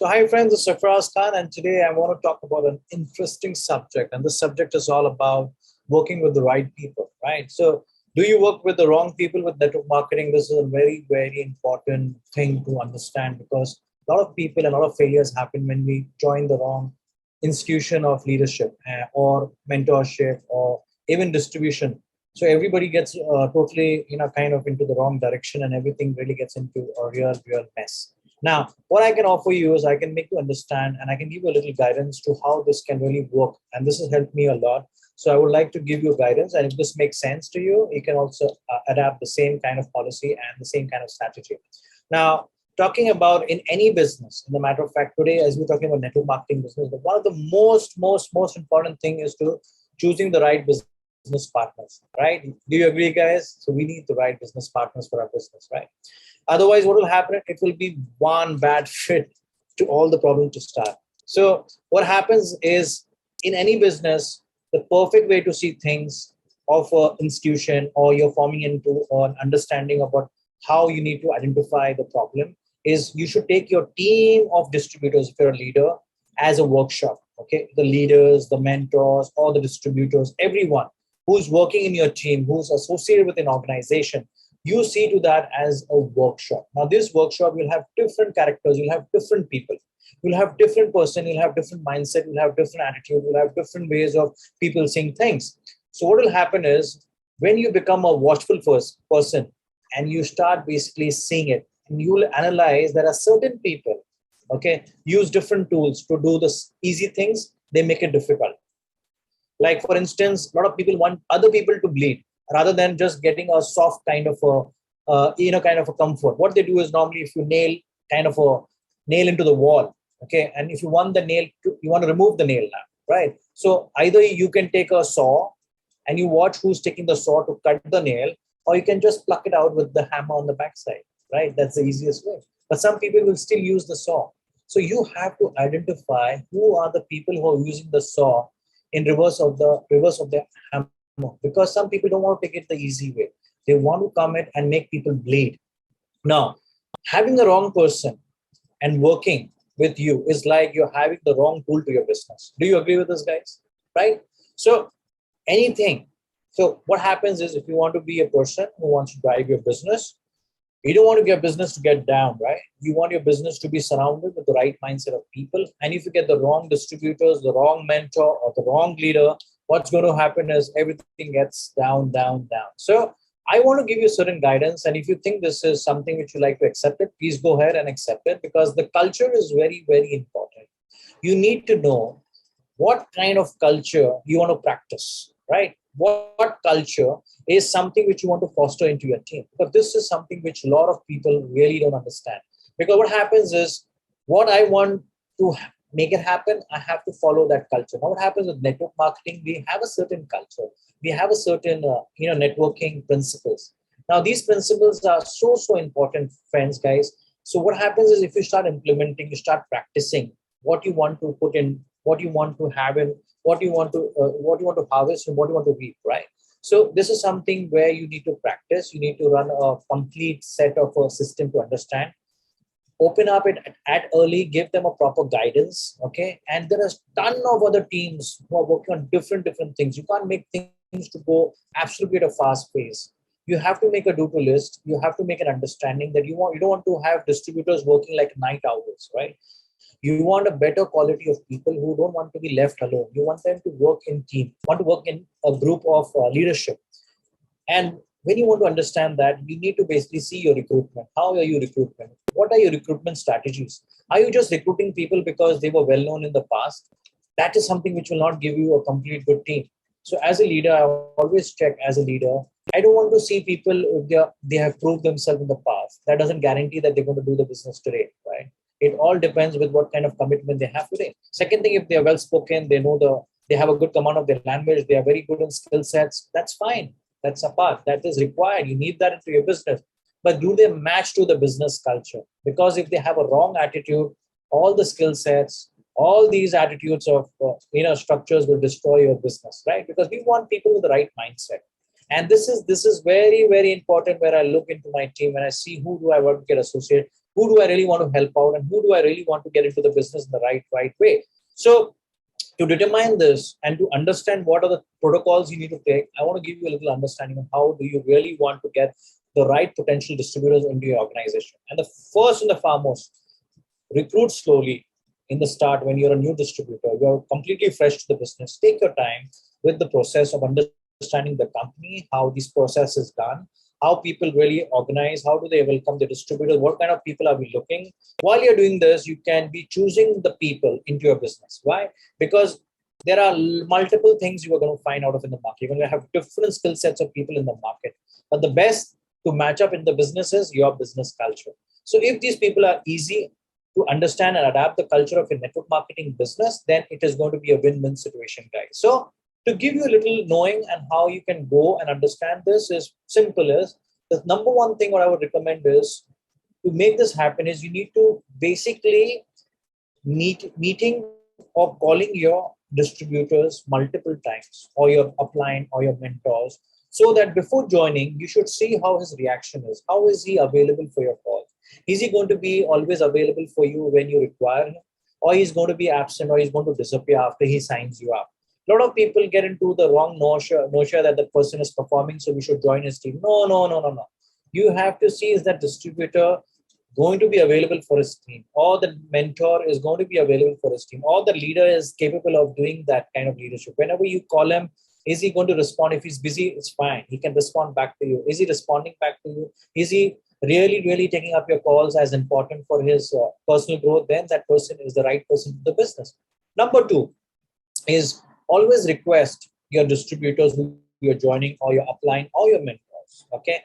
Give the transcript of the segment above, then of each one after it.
So, hi friends, this is Sarfaraz Khan, and today I want to talk about an interesting subject. And this subject is all about working with the right people, right? So, do you work with the wrong people with network marketing? This is a very, very important thing to understand because a lot of people and a lot of failures happen when we join the wrong institution of leadership or mentorship or even distribution. So everybody gets totally, kind of into the wrong direction, and everything really gets into a real, real mess. Now, what I can offer you is I can make you understand and I can give you a little guidance to how this can really work. And this has helped me a lot. So I would like to give you guidance. And if this makes sense to you, you can also adapt the same kind of policy and the same kind of strategy. Now, talking about in any business, in the matter of fact, today, as we're talking about network marketing business, one of the most important thing is to choosing the right business partners, right? Do you agree, guys? So we need the right business partners for our business, right? Otherwise, what will happen? It will be one bad fit to all the problems to start. So, what happens is in any business, the perfect way to see things of an institution or you're forming into an understanding about how you need to identify the problem is you should take your team of distributors if you're a leader as a workshop. Okay, the leaders, the mentors, or the distributors, everyone who's working in your team, who's associated with an organization, you see to that as a workshop. Now, this workshop will have different characters, you'll have different people, you'll have different person, you'll have different mindset, you'll have different attitude, you'll have different ways of people seeing things. So, what will happen is when you become a watchful first person and you start basically seeing it, and you will analyze there are certain people, okay, use different tools to do this easy things, they make it difficult. Like, for instance, a lot of people want other people to bleed rather than just getting a soft kind of a, kind of a comfort. What they do is normally if you nail kind of a nail into the wall, okay, and if you want the nail, you want to remove the nail now, right? So either you can take a saw and you watch who's taking the saw to cut the nail, or you can just pluck it out with the hammer on the backside, right? That's the easiest way. But some people will still use the saw. So you have to identify who are the people who are using the saw in reverse of the hammer, because some people don't want to take it the easy way. They want to come in and make people bleed. Now, having the wrong person and working with you is like you're having the wrong tool to your business. Do you agree with this, guys? Right? So anything. So what happens is if you want to be a person who wants to drive your business, you don't want your business to get down, right? You want your business to be surrounded with the right mindset of people. And if you get the wrong distributors, the wrong mentor, or the wrong leader, what's going to happen is everything gets down, down, down. So I want to give you certain guidance. And if you think this is something which you like to accept it, please go ahead and accept it because the culture is very, very important. You need to know what kind of culture you want to practice, right? What culture is something which you want to foster into your team? Because this is something which a lot of people really don't understand. Because what happens is, what I want to make it happen, I have to follow that culture. Now, what happens with network marketing? We have a certain culture. We have a certain, networking principles. Now, these principles are so important, friends, guys. So, what happens is if you start implementing, you start practicing what you want to put in, what you want to have in, what you want to harvest and what you want to reap, right? So this is something where you need to practice. You need to run a complete set of a system to understand. Open up it at early, give them a proper guidance, okay? And there are ton of other teams who are working on different things. You can't make things to go absolutely at a fast pace. You have to make a do-to list. You have to make an understanding that you don't want to have distributors working like night owls, right? You want a better quality of people who don't want to be left alone. You want them to work in team, want to work in a group of leadership. And when you want to understand that, you need to basically see your recruitment. How are you recruitment? What are your recruitment strategies? Are you just recruiting people because they were well known in the past? That is something which will not give you a complete good team. So as a leader, I always check as a leader. I don't want to see people if they have proved themselves in the past. That doesn't guarantee that they're going to do the business today, right? It all depends with what kind of commitment they have today. Second thing, if they are well spoken, they have a good command of their language, they are very good in skill sets, that's fine. That's a part that is required. You need that into your business. But do they match to the business culture? Because if they have a wrong attitude, all the skill sets, all these attitudes of structures will destroy your business, right? Because we want people with the right mindset. And this is very, very important where I look into my team and I see who do I want to get associated. who do I really want to help out, and who do I really want to get into the business in the right way. So to determine this and to understand what are the protocols you need to take, I want to give you a little understanding of how do you really want to get the right potential distributors into your organization. And the first and the foremost, recruit slowly in the start. When you're a new distributor, you're completely fresh to the business. Take your time with the process of understanding the company, how this process is done, how people really organize, how do they welcome the distributors, what kind of people are we looking. While you're doing this, you can be choosing the people into your business. Why? Because there are multiple things you are going to find out of in the market. You're going to have different skill sets of people in the market. But the best to match up in the business is your business culture. So if these people are easy to understand and adapt the culture of a network marketing business, then it is going to be a win-win situation, guys. So to give you a little knowing and how you can go and understand this is simple as the number one thing what I would recommend is to make this happen is you need to basically meeting or calling your distributors multiple times or your upline or your mentors, so that before joining you should see how his reaction is. How is he available for your call? Is he going to be always available for you when you require him, or he's going to be absent, or he's going to disappear after he signs you up? A lot of people get into the wrong notion that the person is performing, so we should join his team. No. You have to see, is that distributor going to be available for his team, or the mentor is going to be available for his team, or the leader is capable of doing that kind of leadership. Whenever you call him, is he going to respond? If he's busy, it's fine. He can respond back to you. Is he responding back to you? Is he really taking up your calls as important for his personal growth? Then that person is the right person for the business. Number two is always request your distributors who you're joining, or your upline, or your mentors. Okay.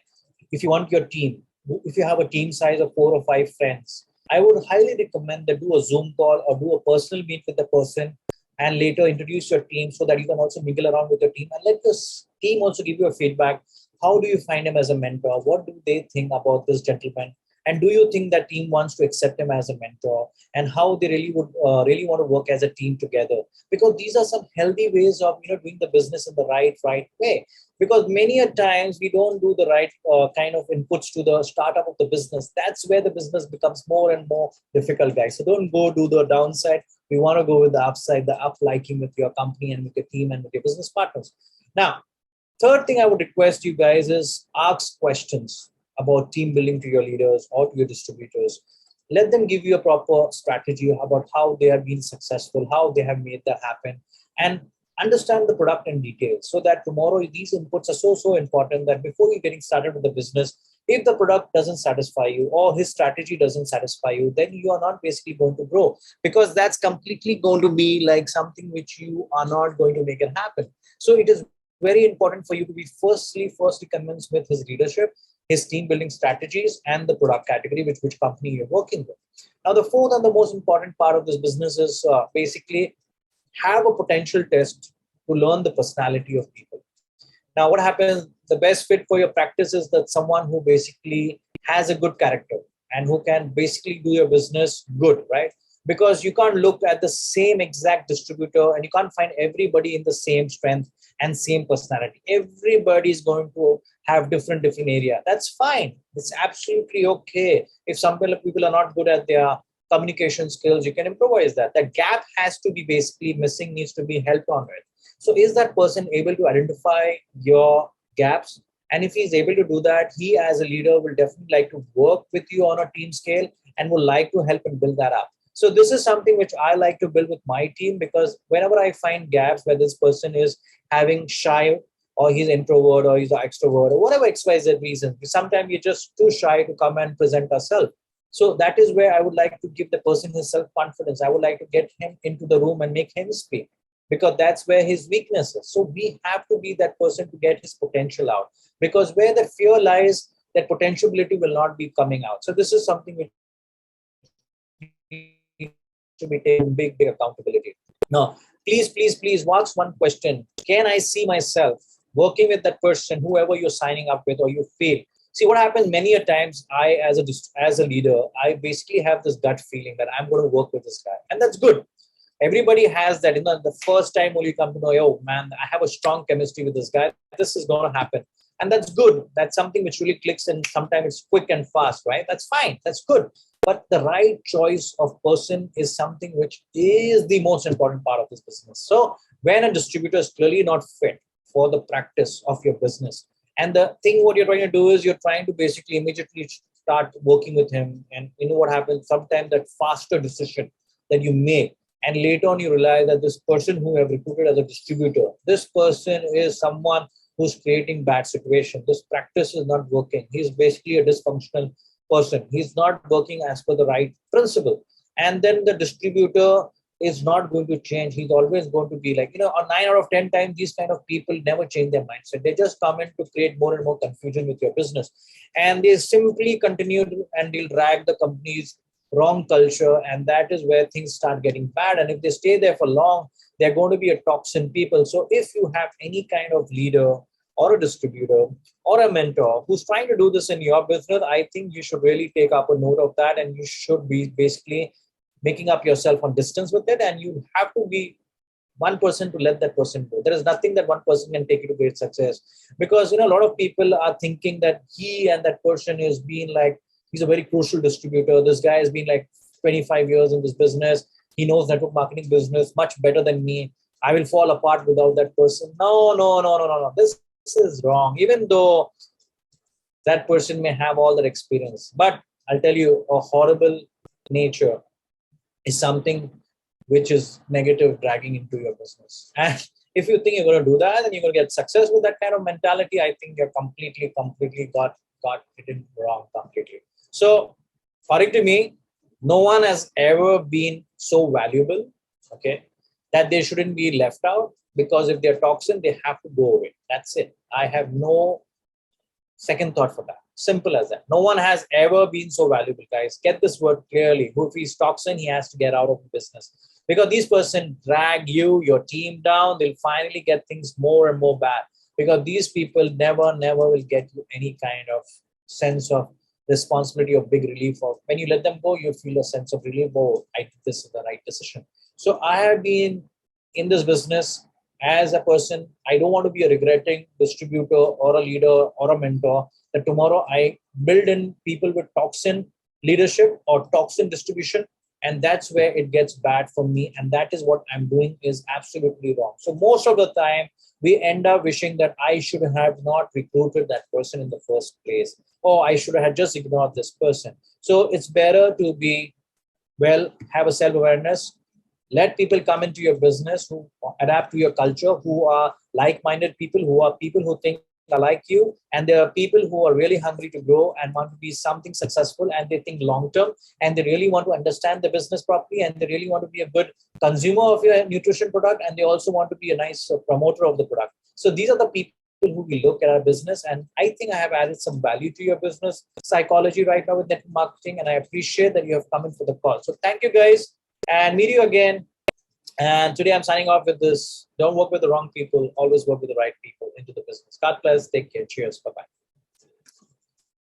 If you want your team, if you have a team size of 4 or 5 friends, I would highly recommend that do a Zoom call or do a personal meet with the person, and later introduce your team so that you can also mingle around with your team and let this team also give you a feedback. How do you find him as a mentor? What do they think about this gentleman? And do you think that team wants to accept him as a mentor? And how they really would really want to work as a team together? Because these are some healthy ways of doing the business in the right way. Because many a times we don't do the right kind of inputs to the startup of the business. That's where the business becomes more and more difficult, guys. So don't go do the downside. We want to go with the upside, the up liking with your company and with your team and with your business partners. Now, third thing I would request you guys is ask questions about team building to your leaders or to your distributors. Let them give you a proper strategy about how they have been successful, how they have made that happen, and understand the product in detail, so that tomorrow these inputs are so important that before you're getting started with the business, if the product doesn't satisfy you or his strategy doesn't satisfy you, then you are not basically going to grow, because that's completely going to be like something which you are not going to make it happen. So it is very important for you to be firstly convinced with his leadership, his team building strategies, and the product category which company you're working with. Now, the fourth and the most important part of this business is basically have a potential test to learn the personality of people. Now, what happens, the best fit for your practice is that someone who basically has a good character and who can basically do your business good, right? Because you can't look at the same exact distributor and you can't find everybody in the same strength and same personality. Everybody is going to have different area. That's fine. It's absolutely okay. If some people are not good at their communication skills, you can improvise that. The gap has to be basically missing, needs to be helped on it. So is that person able to identify your gaps? And if he's able to do that, he as a leader will definitely like to work with you on a team scale and will like to help and build that up. So this is something which I like to build with my team, because whenever I find gaps where this person is having shy, or he's introvert, or he's an extrovert, or whatever XYZ reason, sometimes we're just too shy to come and present ourselves. So that is where I would like to give the person his self-confidence. I would like to get him into the room and make him speak, because that's where his weakness is. So we have to be that person to get his potential out, because where the fear lies, that potentiality will not be coming out. So this is something which to be taken big accountability. Now, please watch one question. Can I see myself working with that person, whoever you're signing up with, or you feel? See, what happens many a times, I as a leader, I basically have this gut feeling that I'm going to work with this guy, and that's good. Everybody has that. The first time when you come to know, oh man, I have a strong chemistry with this guy. This is going to happen, and that's good. That's something which really clicks, and sometimes it's quick and fast, right? That's fine. That's good. but the right choice of person is something which is the most important part of this business. So when a distributor is clearly not fit for the practice of your business, and the thing what you're trying to do is you're trying to basically immediately start working with him, and you know what happens sometimes, that faster decision that you make, and later on you realize that this person who you have recruited as a distributor, this person is someone who's creating bad situation. This practice is not working. He's basically a dysfunctional person. He's not working as per the right principle. And then the distributor is not going to change. He's always going to be like, you know, on 9 out of 10 times, these kind of people never change their mindset. They just come in to create more and more confusion with your business. And they simply continue and they'll drag the company's wrong culture. And that is where things start getting bad. And if they stay there for long, they're going to be a toxin people. So if you have any kind of leader or a distributor or a mentor who's trying to do this in your business, I think you should really take up a note of that, and you should be basically making up yourself on distance with it, and you have to be one person to let that person go. There is nothing that one person can take you to great success, because you know a lot of people are thinking that he and that person is being like, he's a very crucial distributor. This guy has been like 25 years in this business. He knows network marketing business much better than me. I will fall apart without that person. No, no, no, no, no, no. This is wrong. Even though that person may have all that experience, but I'll tell you, a horrible nature is something which is negative dragging into your business. And if you think you're going to do that and you're going to get success with that kind of mentality, I think you're completely got it wrong completely. So according to me, no one has ever been so valuable, okay, that they shouldn't be left out, because if they're toxin, they have to go away. That's it. I have no second thought for that. Simple as that. No one has ever been so valuable, guys. Get this word clearly. If he's toxin, he has to get out of the business, because these person drag you, your team down. They'll finally get things more and more bad, because these people never will get you any kind of sense of responsibility or big relief. Of when you let them go, you feel a sense of relief. Oh, this is the right decision. So I have been in this business as a person. I don't want to be a regretting distributor or a leader or a mentor, that tomorrow I build in people with toxin leadership or toxin distribution, and that's where it gets bad for me. And that is what I'm doing is absolutely wrong. So most of the time we end up wishing that I should have not recruited that person in the first place, or I should have just ignored this person. So it's better to be, well, have a self-awareness. Let people come into your business who adapt to your culture, who are like-minded people, who are people who think like you, and there are people who are really hungry to grow and want to be something successful, and they think long term, and they really want to understand the business properly, and they really want to be a good consumer of your nutrition product, and they also want to be a nice promoter of the product. So these are the people who we look at our business, and I think I have added some value to your business psychology right now with network marketing, and I appreciate that you have come in for the call. So thank you guys, and meet you again. And today I'm signing off with this: don't work with the wrong people, always work with the right people into the business. God bless. Take care. Cheers. Bye bye.